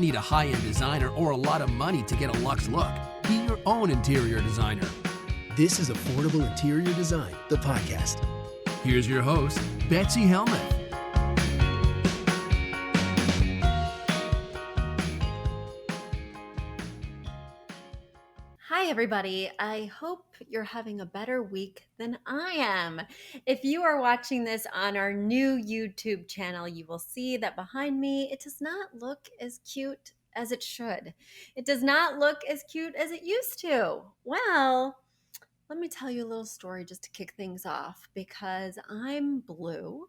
don't need a high-end designer or a lot of money to get a luxe look. Be your own interior designer. This is Affordable Interior Design, the podcast. Here's your host, Betsy Helmuth. Hi, everybody. I hope you're having a better week than I am. If you are watching this on our new YouTube channel, you will see that behind me, it does not look as cute as it should. It does not look as cute as it used to. Well, let me tell you a little story just to kick things off because I'm blue.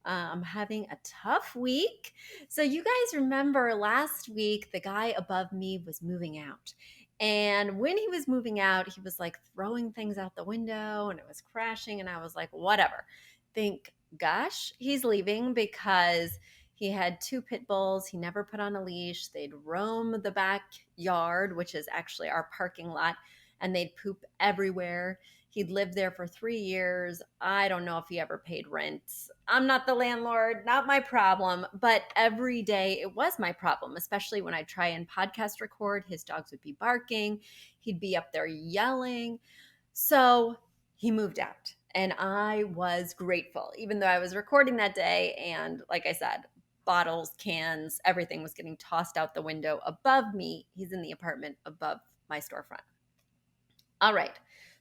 I'm having a tough week. So, you guys remember last week, the guy above me was moving out. And when he was moving out, he was like throwing things out the window and it was crashing. And I was like, whatever. Think, gosh, he's leaving because he had 2 pit bulls. He never put on a leash. They'd roam the backyard, which is actually our parking lot, and they'd poop everywhere. He'd lived there for 3 years. I don't know if he ever paid rent. I'm not the landlord, not my problem. But every day it was my problem, especially when I try and podcast record. His dogs would be barking. He'd be up there yelling. So he moved out and I was grateful, even though I was recording that day. And like I said, bottles, cans, everything was getting tossed out the window above me. He's in the apartment above my storefront. All right.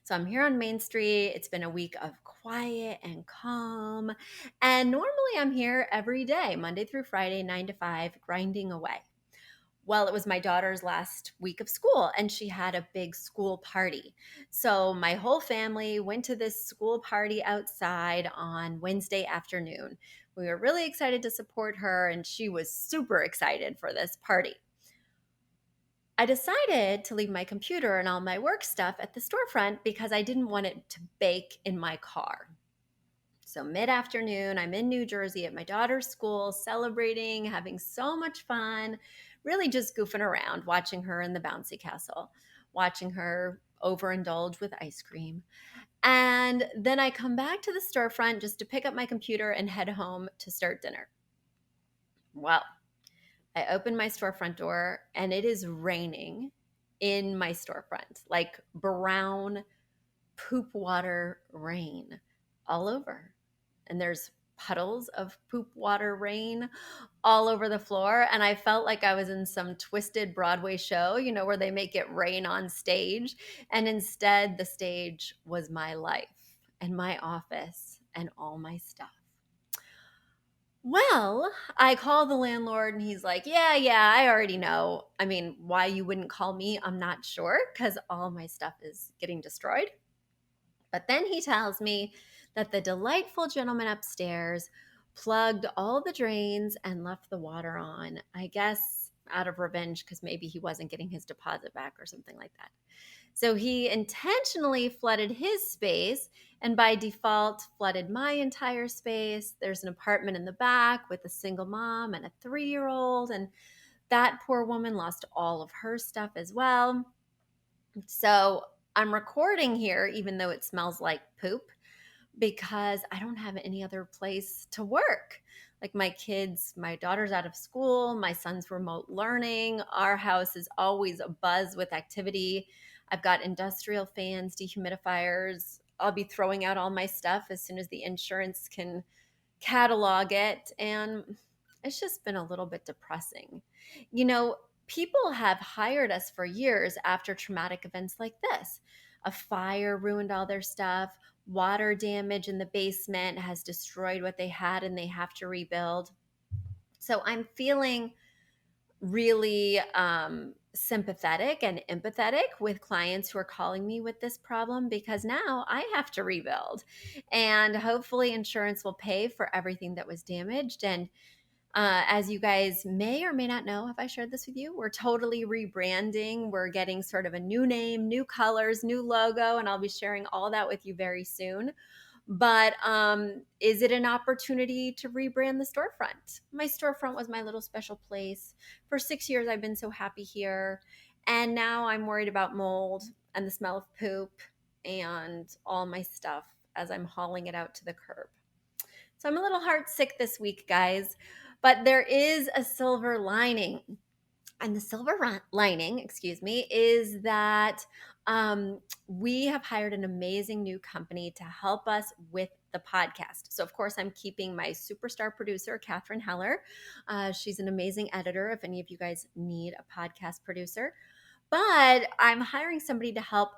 So I'm here on Main Street. It's been a week of quiet and calm. And normally I'm here every day, Monday through Friday, 9 to 5, grinding away. Well, it was my daughter's last week of school and she had a big school party. So my whole family went to this school party outside on Wednesday afternoon. We were really excited to support her and she was super excited for this party. I decided to leave my computer and all my work stuff at the storefront because I didn't want it to bake in my car. So mid-afternoon, I'm in New Jersey at my daughter's school, celebrating, having so much fun, really just goofing around, watching her in the bouncy castle, watching her overindulge with ice cream. And then I come back to the storefront just to pick up my computer and head home to start dinner. Well, I open my storefront door and it is raining in my storefront, like brown poop water rain all over. And there's puddles of poop water rain all over the floor. And I felt like I was in some twisted Broadway show, where they make it rain on stage. And instead, the stage was my life and my office and all my stuff. Well, I call the landlord and he's like, yeah, I already know. I mean, why you wouldn't call me, I'm not sure because all my stuff is getting destroyed. But then he tells me that the delightful gentleman upstairs plugged all the drains and left the water on, I guess out of revenge because maybe he wasn't getting his deposit back or something like that. So he intentionally flooded his space and by default flooded my entire space. There's an apartment in the back with a single mom and a 3-year-old, and that poor woman lost all of her stuff as well. So I'm recording here, even though it smells like poop, because I don't have any other place to work. Like my daughter's out of school, my son's remote learning. Our house is always abuzz with activity. I've got industrial fans, dehumidifiers. I'll be throwing out all my stuff as soon as the insurance can catalog it. And it's just been a little bit depressing. People have hired us for years after traumatic events like this. A fire ruined all their stuff. Water damage in the basement has destroyed what they had and they have to rebuild. So I'm feeling really sympathetic and empathetic with clients who are calling me with this problem because now I have to rebuild. And hopefully insurance will pay for everything that was damaged. And as you guys may or may not know, have I shared this with you? We're totally rebranding. We're getting sort of a new name, new colors, new logo, and I'll be sharing all that with you very soon. But is it an opportunity to rebrand the storefront? My storefront was my little special place. For 6 years, I've been so happy here. And now I'm worried about mold and the smell of poop and all my stuff as I'm hauling it out to the curb. So I'm a little heartsick this week, guys. But there is a silver lining. And the silver lining, is that we have hired an amazing new company to help us with the podcast. So, of course, I'm keeping my superstar producer, Catherine Heller. She's an amazing editor if any of you guys need a podcast producer. But I'm hiring somebody to help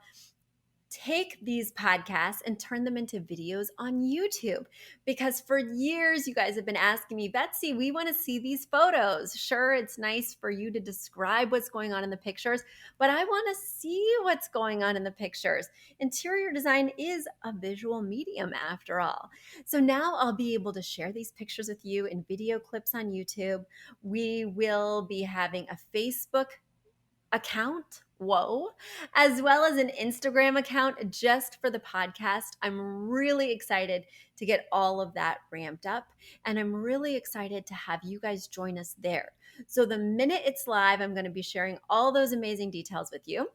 take these podcasts and turn them into videos on YouTube. Because for years, you guys have been asking me, Betsy, we want to see these photos. Sure, it's nice for you to describe what's going on in the pictures, but I want to see what's going on in the pictures. Interior design is a visual medium after all. So now I'll be able to share these pictures with you in video clips on YouTube. We will be having a Facebook account, whoa, as well as an Instagram account just for the podcast. I'm really excited to get all of that ramped up, and I'm really excited to have you guys join us there. So the minute it's live, I'm going to be sharing all those amazing details with you,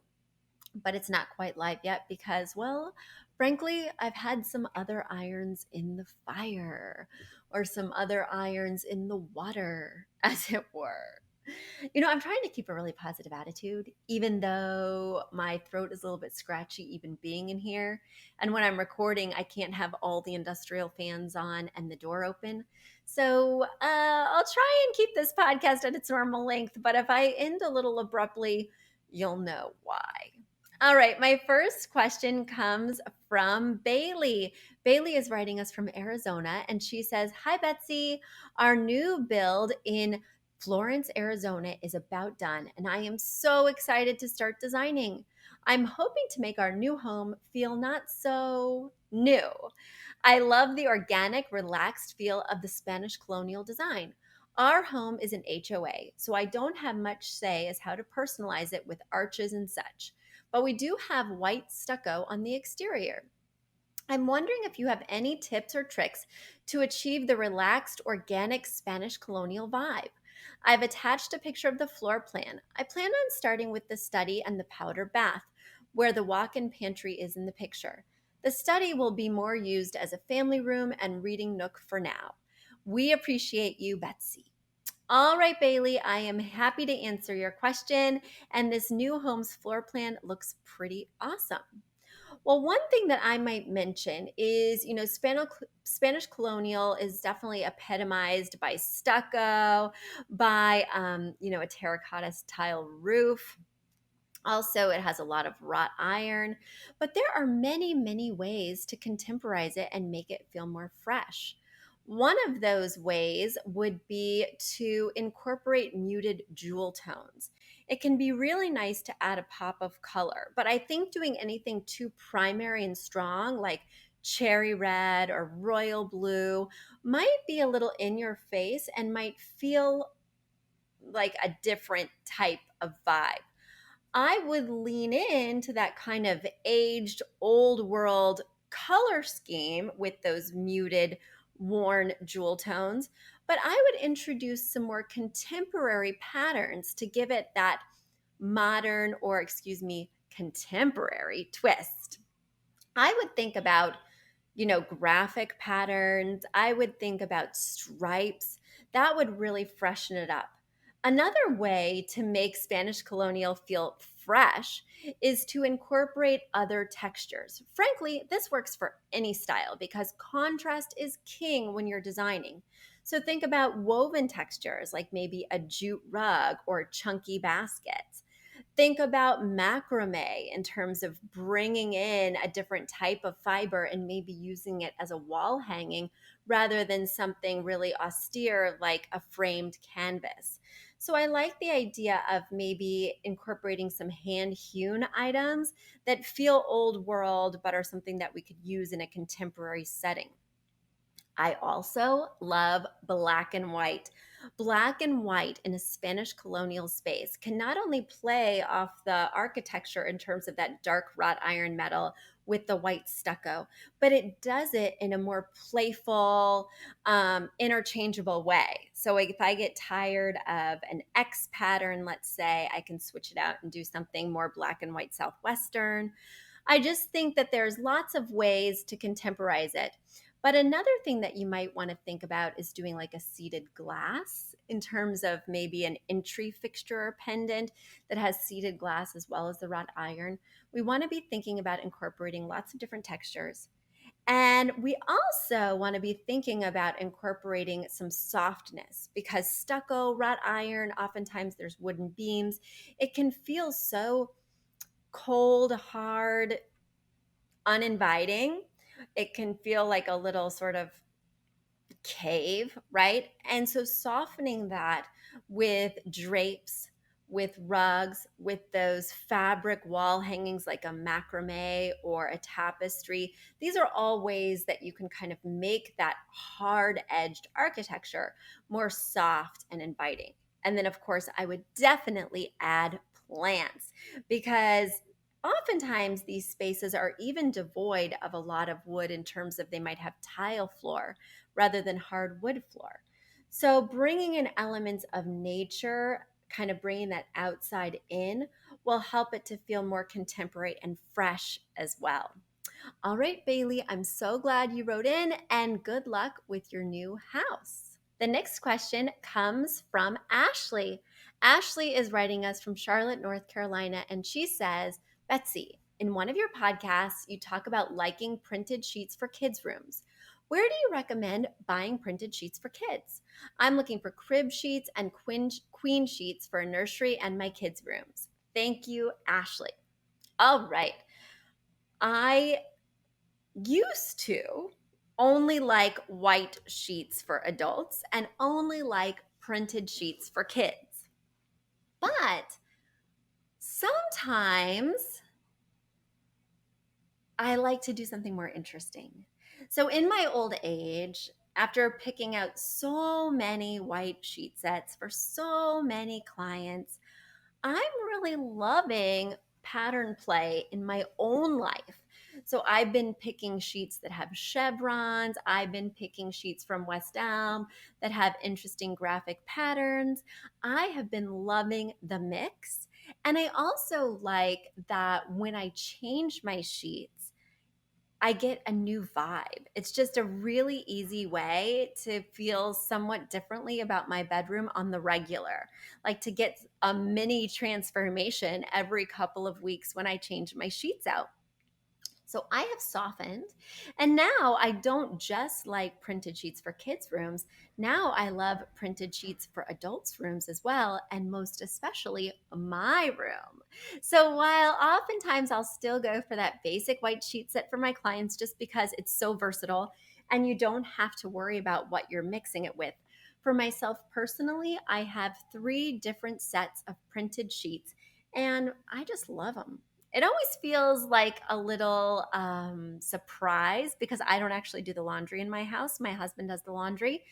but it's not quite live yet because, well, frankly, I've had some other irons in the fire, or some other irons in the water, as it were. I'm trying to keep a really positive attitude, even though my throat is a little bit scratchy, even being in here. And when I'm recording, I can't have all the industrial fans on and the door open. So I'll try and keep this podcast at its normal length. But if I end a little abruptly, you'll know why. All right, my first question comes from Bailey. Bailey is writing us from Arizona, and she says, Hi, Betsy. Our new build in Florence, Arizona is about done, and I am so excited to start designing. I'm hoping to make our new home feel not so new. I love the organic, relaxed feel of the Spanish colonial design. Our home is an HOA, so I don't have much say as how to personalize it with arches and such, but we do have white stucco on the exterior. I'm wondering if you have any tips or tricks to achieve the relaxed, organic Spanish colonial vibe. I've attached a picture of the floor plan. I plan on starting with the study and the powder bath, where the walk in pantry is in the picture. The study will be more used as a family room and reading nook for now. We appreciate you, Betsy. All right, Bailey, I am happy to answer your question, and this new home's floor plan looks pretty awesome. Well, one thing that I might mention is, Spanish colonial is definitely epitomized by stucco, by, a terracotta style roof. Also, it has a lot of wrought iron, but there are many, many ways to contemporize it and make it feel more fresh. One of those ways would be to incorporate muted jewel tones. It can be really nice to add a pop of color, but I think doing anything too primary and strong, like cherry red or royal blue, might be a little in your face and might feel like a different type of vibe. I would lean into that kind of aged, old world color scheme with those muted, worn jewel tones, but I would introduce some more contemporary patterns to give it that modern, or contemporary twist. I would think about, graphic patterns. I would think about stripes. That would really freshen it up. Another way to make Spanish colonial feel fresh is to incorporate other textures. Frankly, this works for any style because contrast is king when you're designing. So think about woven textures like maybe a jute rug or chunky baskets. Think about macrame in terms of bringing in a different type of fiber and maybe using it as a wall hanging rather than something really austere like a framed canvas. So I like the idea of maybe incorporating some hand hewn items that feel old world but are something that we could use in a contemporary setting. I also love black and white. Black and white in a Spanish colonial space can not only play off the architecture in terms of that dark wrought iron metal with the white stucco, but it does it in a more playful, interchangeable way. So if I get tired of an X pattern, let's say, I can switch it out and do something more black and white Southwestern. I just think that there's lots of ways to contemporize it. But another thing that you might want to think about is doing like a seated glass in terms of maybe an entry fixture or pendant that has seated glass as well as the wrought iron. We want to be thinking about incorporating lots of different textures. And we also want to be thinking about incorporating some softness because stucco, wrought iron, oftentimes there's wooden beams. It can feel so cold, hard, uninviting. It can feel like a little sort of cave, right? And so softening that with drapes, with rugs, with those fabric wall hangings like a macrame or a tapestry, these are all ways that you can kind of make that hard edged architecture more soft and inviting. And then, of course, I would definitely add plants because oftentimes these spaces are even devoid of a lot of wood in terms of they might have tile floor rather than hardwood floor. So bringing in elements of nature, kind of bringing that outside in, will help it to feel more contemporary and fresh as well. All right, Bailey, I'm so glad you wrote in and good luck with your new house. The next question comes from Ashley. Ashley is writing us from Charlotte, North Carolina, and she says, Betsy, in one of your podcasts, you talk about liking printed sheets for kids' rooms. Where do you recommend buying printed sheets for kids? I'm looking for crib sheets and queen sheets for a nursery and my kids' rooms. Thank you, Ashley. All right. I used to only like white sheets for adults and only like printed sheets for kids. But sometimes I like to do something more interesting. So in my old age, after picking out so many white sheet sets for so many clients, I'm really loving pattern play in my own life. So I've been picking sheets that have chevrons. I've been picking sheets from West Elm that have interesting graphic patterns. I have been loving the mix. And I also like that when I change my sheets, I get a new vibe. It's just a really easy way to feel somewhat differently about my bedroom on the regular, like to get a mini transformation every couple of weeks when I change my sheets out. So I have softened, and now I don't just like printed sheets for kids' rooms. Now I love printed sheets for adults' rooms as well, and most especially my room. So while oftentimes I'll still go for that basic white sheet set for my clients just because it's so versatile and you don't have to worry about what you're mixing it with. For myself personally, I have 3 different sets of printed sheets, and I just love them. It always feels like a little surprise because I don't actually do the laundry in my house. My husband does the laundry.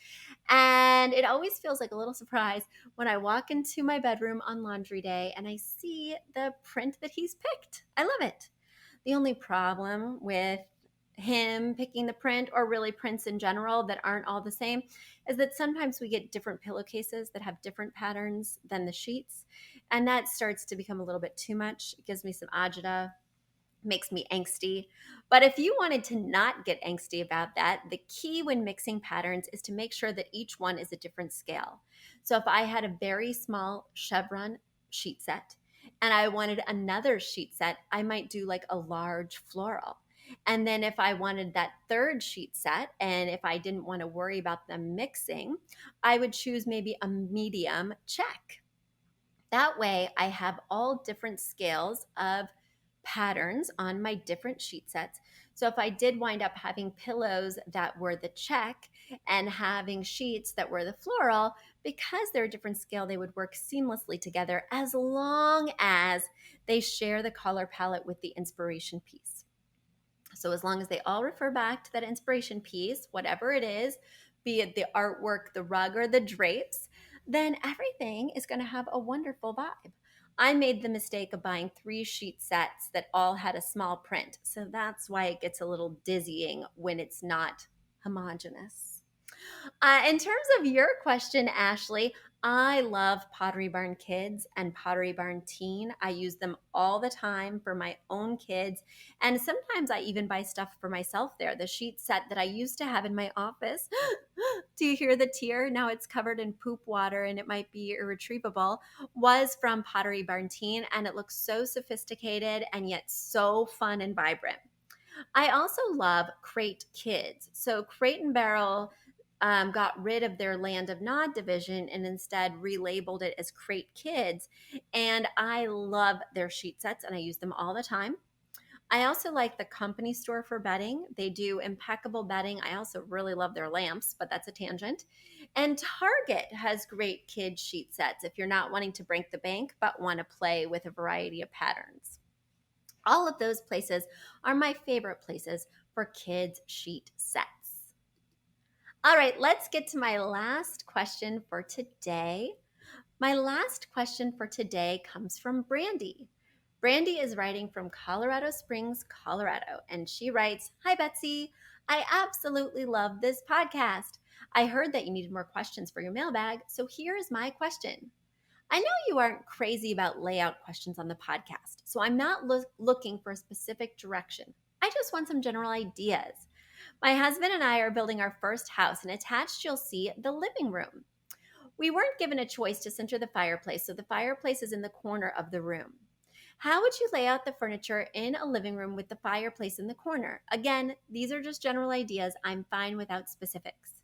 And it always feels like a little surprise when I walk into my bedroom on laundry day and I see the print that he's picked. I love it. The only problem with him picking the print, or really prints in general that aren't all the same, is that sometimes we get different pillowcases that have different patterns than the sheets. And that starts to become a little bit too much. It gives me some agita, makes me angsty. But if you wanted to not get angsty about that, the key when mixing patterns is to make sure that each one is a different scale. So if I had a very small chevron sheet set and I wanted another sheet set, I might do like a large floral. And then if I wanted that third sheet set, and if I didn't want to worry about them mixing, I would choose maybe a medium check. That way, I have all different scales of patterns on my different sheet sets. So if I did wind up having pillows that were the check and having sheets that were the floral, because they're a different scale, they would work seamlessly together as long as they share the color palette with the inspiration piece. So as long as they all refer back to that inspiration piece, whatever it is, be it the artwork, the rug, or the drapes, then everything is going to have a wonderful vibe. I made the mistake of buying 3 sheet sets that all had a small print. So that's why it gets a little dizzying when it's not homogeneous. In terms of your question, Ashley, I love Pottery Barn Kids and Pottery Barn Teen. I use them all the time for my own kids. And sometimes I even buy stuff for myself there. The sheet set that I used to have in my office. Do you hear the tear? Now it's covered in poop water and it might be irretrievable. Was from Pottery Barn Teen, and it looks so sophisticated and yet so fun and vibrant. I also love Crate Kids. So Crate and Barrel got rid of their Land of Nod division and instead relabeled it as Crate Kids. And I love their sheet sets and I use them all the time. I also like the company store for bedding. They do impeccable bedding. I also really love their lamps, but that's a tangent. And Target has great kid sheet sets if you're not wanting to break the bank but want to play with a variety of patterns. All of those places are my favorite places for kids' sheet sets. All right, let's get to my last question for today. My last question for today comes from Brandi. Brandi is writing from Colorado Springs, Colorado, and she writes, "Hi, Betsy. I absolutely love this podcast. I heard that you needed more questions for your mailbag, so here's my question. I know you aren't crazy about layout questions on the podcast, so I'm not looking for a specific direction. I just want some general ideas. My husband and I are building our first house, and attached you'll see the living room. We weren't given a choice to center the fireplace, so the fireplace is in the corner of the room. How would you lay out the furniture in a living room with the fireplace in the corner? Again, these are just general ideas. I'm fine without specifics.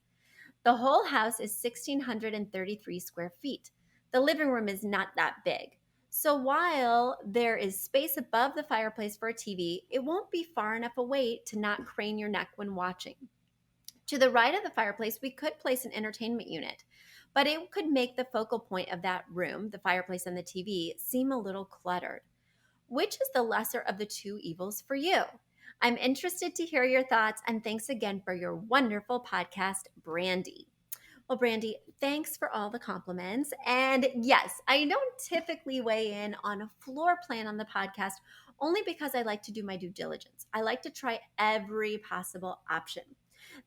The whole house is 1,633 square feet. The living room is not that big. So while there is space above the fireplace for a TV, it won't be far enough away to not crane your neck when watching. To the right of the fireplace, we could place an entertainment unit, but it could make the focal point of that room, the fireplace and the TV, seem a little cluttered. Which is the lesser of the two evils for you? I'm interested to hear your thoughts, and thanks again for your wonderful podcast, Brandi." Well, Brandi, thanks for all the compliments. And yes, I don't typically weigh in on a floor plan on the podcast only because I like to do my due diligence. I like to try every possible option.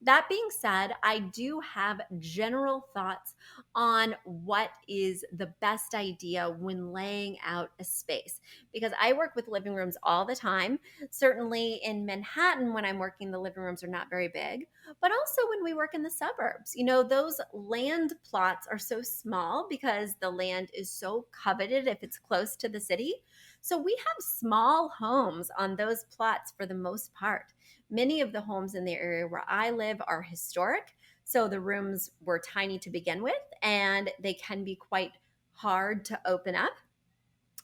That being said, I do have general thoughts on what is the best idea when laying out a space because I work with living rooms all the time. Certainly in Manhattan, when I'm working, the living rooms are not very big, but also when we work in the suburbs. You know, those land plots are so small because the land is so coveted if it's close to the city. So we have small homes on those plots for the most part. Many of the homes in the area where I live are historic, so the rooms were tiny to begin with, and they can be quite hard to open up.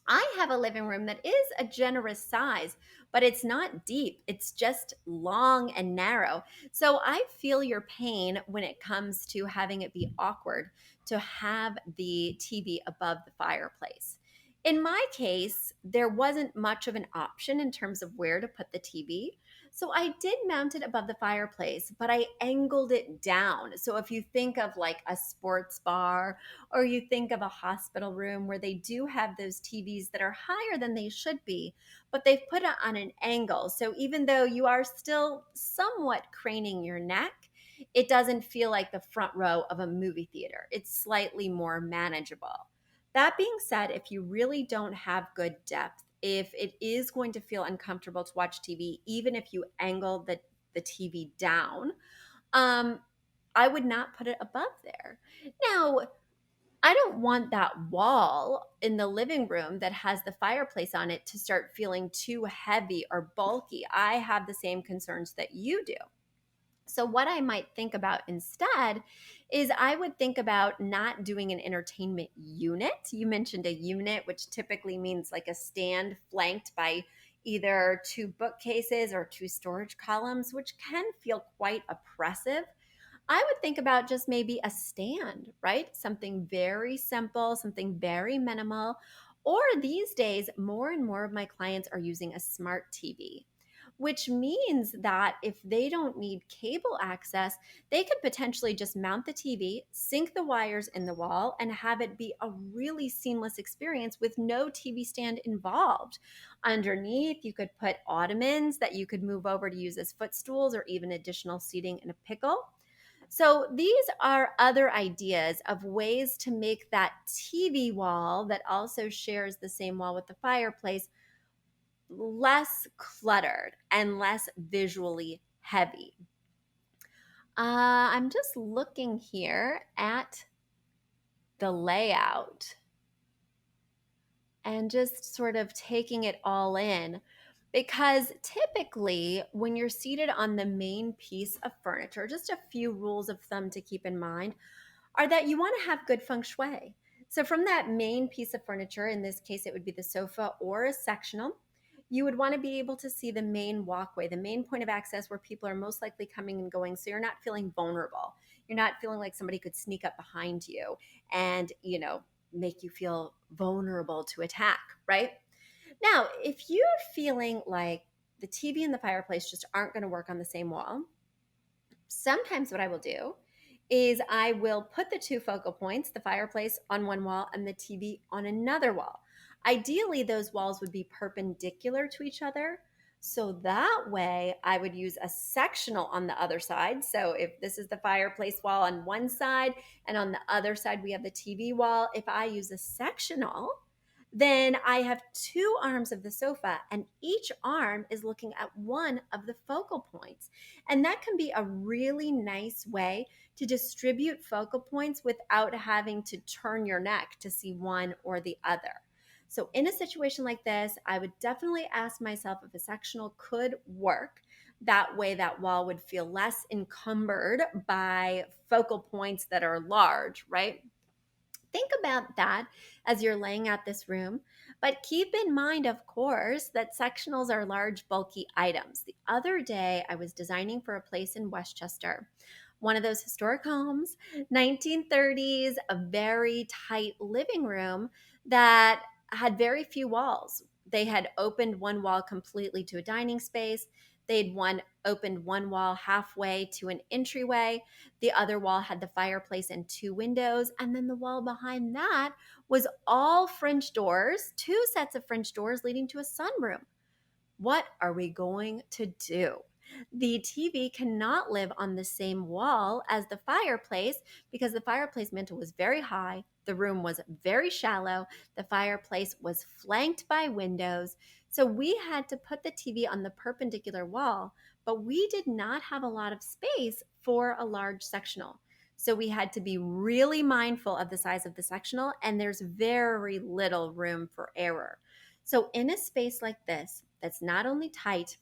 I have a living room that is a generous size, but it's not deep. It's just long and narrow. So I feel your pain when it comes to having it be awkward to have the TV above the fireplace. In my case, there wasn't much of an option in terms of where to put the TV. So I did mount it above the fireplace, but I angled it down. So if you think of like a sports bar or you think of a hospital room where they do have those TVs that are higher than they should be, but they've put it on an angle. So even though you are still somewhat craning your neck, it doesn't feel like the front row of a movie theater. It's slightly more manageable. That being said, if you really don't have good depth, if it is going to feel uncomfortable to watch TV, even if you angle the TV down, um, I would not put it above there. Now, I don't want that wall in the living room that has the fireplace on it to start feeling too heavy or bulky. I have the same concerns that you do. So, what I might think about instead is I would think about not doing an entertainment unit. You mentioned a unit, which typically means like a stand flanked by either two bookcases or two storage columns, which can feel quite oppressive. I would think about just maybe a stand, right? Something very simple, something very minimal. Or these days, more and more of my clients are using a smart TV, which means that if they don't need cable access, they could potentially just mount the TV, sink the wires in the wall, and have it be a really seamless experience with no TV stand involved. Underneath, you could put ottomans that you could move over to use as footstools or even additional seating in a pickle. So these are other ideas of ways to make that TV wall that also shares the same wall with the fireplace less cluttered and less visually heavy. I'm just looking here at the layout and just sort of taking it all in. Because typically, when you're seated on the main piece of furniture, just a few rules of thumb to keep in mind are that you want to have good feng shui. So, from that main piece of furniture, in this case, it would be the sofa or a sectional, you would want to be able to see the main walkway, the main point of access where people are most likely coming and going. So, you're not feeling vulnerable. You're not feeling like somebody could sneak up behind you and, make you feel vulnerable to attack, right? Now, if you're feeling like the TV and the fireplace just aren't going to work on the same wall, sometimes what I will do is I will put the two focal points, the fireplace on one wall and the TV on another wall. Ideally, those walls would be perpendicular to each other. So that way, I would use a sectional on the other side. So if this is the fireplace wall on one side and on the other side we have the TV wall, if I use a sectional, then I have two arms of the sofa, and each arm is looking at one of the focal points. And that can be a really nice way to distribute focal points without having to turn your neck to see one or the other. So, in a situation like this, I would definitely ask myself if a sectional could work. That way, that wall would feel less encumbered by focal points that are large, right? Think about that as you're laying out this room. But keep in mind, of course, that sectionals are large, bulky items. The other day, I was designing for a place in Westchester, one of those historic homes, 1930s, a very tight living room that had very few walls. They had opened one wall completely to a dining space. They'd opened one wall halfway to an entryway. The other wall had the fireplace and two windows. And then the wall behind that was all French doors, two sets of French doors leading to a sunroom. What are we going to do? The TV cannot live on the same wall as the fireplace because the fireplace mantle was very high. The room was very shallow. The fireplace was flanked by windows. So we had to put the TV on the perpendicular wall, but we did not have a lot of space for a large sectional. So we had to be really mindful of the size of the sectional, and there's very little room for error. So, in a space like this, that's not only tight,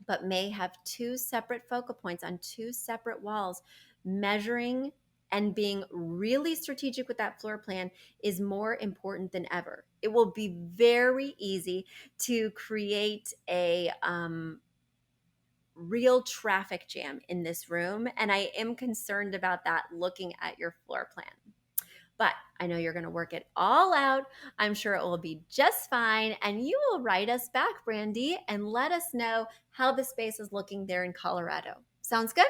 but may have two separate focal points on two separate walls, measuring and being really strategic with that floor plan is more important than ever. It will be very easy to create a real traffic jam in this room. And I am concerned about that looking at your floor plan. But I know you're going to work it all out. I'm sure it will be just fine. And you will write us back, Brandi, and let us know how the space is looking there in Colorado. Sounds good?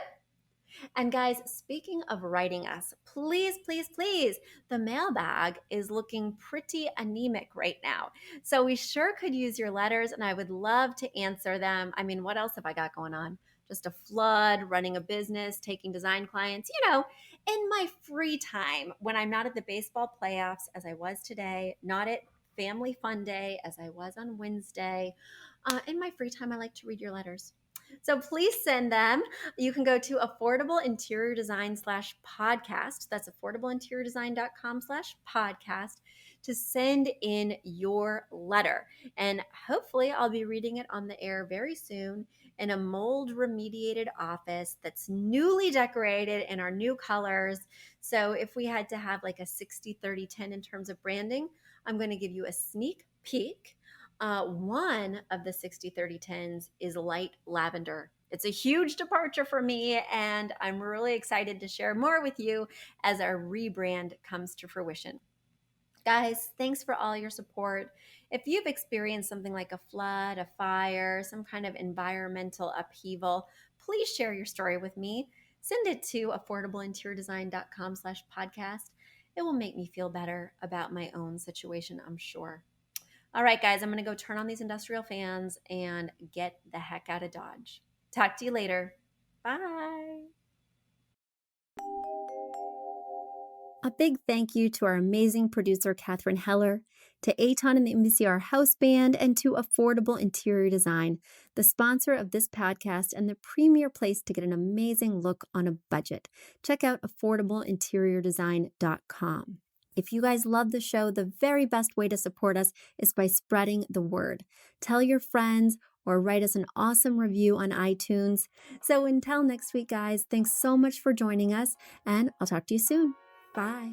And guys, speaking of writing us, please, please, please, the mailbag is looking pretty anemic right now. So we sure could use your letters, and I would love to answer them. I mean, what else have I got going on? Just a flood, running a business, taking design clients, in my free time when I'm not at the baseball playoffs as I was today, not at family fun day as I was on Wednesday. In my free time, I like to read your letters. So please send them. You can go to affordableinteriordesign/podcast. That's affordableinteriordesign.com/podcast to send in your letter. And hopefully I'll be reading it on the air very soon in a mold remediated office that's newly decorated in our new colors. So if we had to have like a 60-30-10 in terms of branding, I'm going to give you a sneak peek. One of the 60-30-10s is light lavender. It's a huge departure for me, and I'm really excited to share more with you as our rebrand comes to fruition. Guys, thanks for all your support. If you've experienced something like a flood, a fire, some kind of environmental upheaval, please share your story with me. Send it to affordableinteriordesign.com/podcast. It will make me feel better about my own situation, I'm sure. All right, guys, I'm going to go turn on these industrial fans and get the heck out of Dodge. Talk to you later. Bye. big thank you to our amazing producer, Catherine Heller, to Aton and the MCR House Band, and to Affordable Interior Design, the sponsor of this podcast and the premier place to get an amazing look on a budget. Check out affordableinteriordesign.com. If you guys love the show, the very best way to support us is by spreading the word. Tell your friends or write us an awesome review on iTunes. So until next week, guys, thanks so much for joining us, and I'll talk to you soon. Bye.